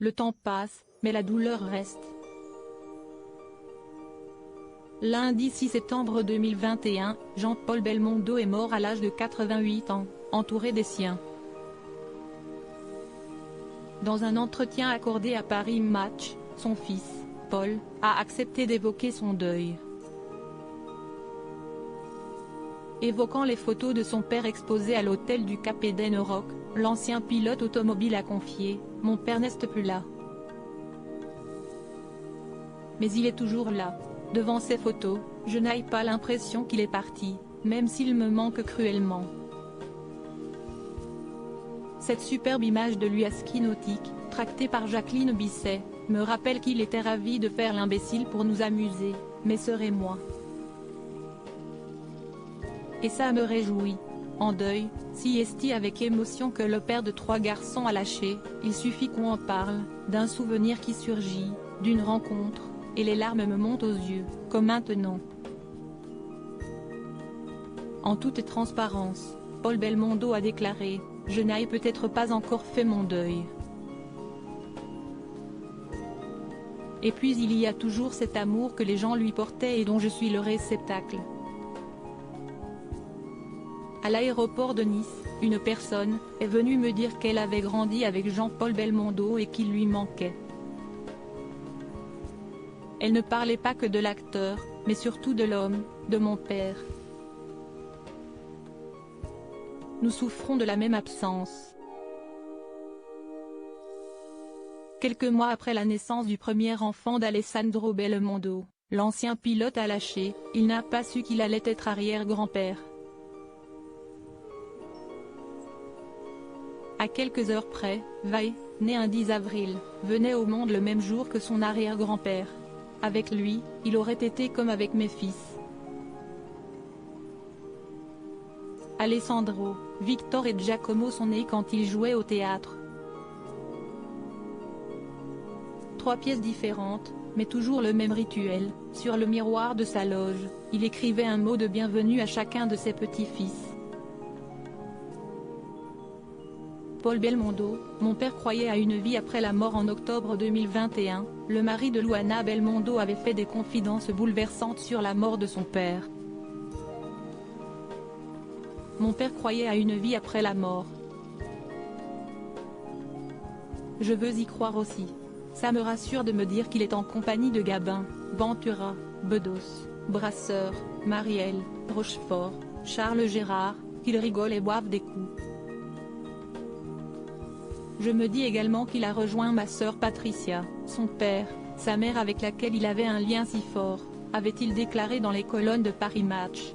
Le temps passe, mais la douleur reste. Lundi 6 septembre 2021, Jean-Paul Belmondo est mort à l'âge de 88 ans, entouré des siens. Dans un entretien accordé à Paris Match, son fils, Paul, a accepté d'évoquer son deuil. Évoquant les photos de son père exposées à l'hôtel du Cap Eden au Rock, l'ancien pilote automobile a confié « Mon père n'est plus là. Mais il est toujours là. Devant ces photos, je n'ai pas l'impression qu'il est parti, même s'il me manque cruellement. » Cette superbe image de lui à ski nautique, tractée par Jacqueline Bisset, me rappelle qu'il était ravi de faire l'imbécile pour nous amuser, mais serait moi. Et ça me réjouit. En deuil, si esti avec émotion que le père de 3 garçons a lâché, il suffit qu'on en parle, d'un souvenir qui surgit, d'une rencontre, et les larmes me montent aux yeux, comme maintenant. En toute transparence, Paul Belmondo a déclaré « Je n'ai peut-être pas encore fait mon deuil. Et puis il y a toujours cet amour que les gens lui portaient et dont je suis le réceptacle. » À l'aéroport de Nice, une personne est venue me dire qu'elle avait grandi avec Jean-Paul Belmondo et qu'il lui manquait. Elle ne parlait pas que de l'acteur, mais surtout de l'homme, de mon père. Nous souffrons de la même absence. Quelques mois après la naissance du premier enfant d'Alessandro Belmondo, l'ancien pilote a lâché, il n'a pas su qu'il allait être arrière-grand-père. À quelques heures près, Vai, né un 10 avril, venait au monde le même jour que son arrière-grand-père. Avec lui, il aurait été comme avec mes fils. Alessandro, Victor et Giacomo sont nés quand ils jouaient au théâtre. 3 pièces différentes, mais toujours le même rituel. Sur le miroir de sa loge, il écrivait un mot de bienvenue à chacun de ses petits-fils. Paul Belmondo, mon père croyait à une vie après la mort. En octobre 2021, le mari de Luana Belmondo avait fait des confidences bouleversantes sur la mort de son père. Mon père croyait à une vie après la mort. Je veux y croire aussi. Ça me rassure de me dire qu'il est en compagnie de Gabin, Ventura, Bedos, Brasseur, Marielle, Rochefort, Charles Gérard, qu'ils rigolent et boivent des coups. Je me dis également qu'il a rejoint ma sœur Patricia, son père, sa mère avec laquelle il avait un lien si fort, avait-il déclaré dans les colonnes de Paris Match.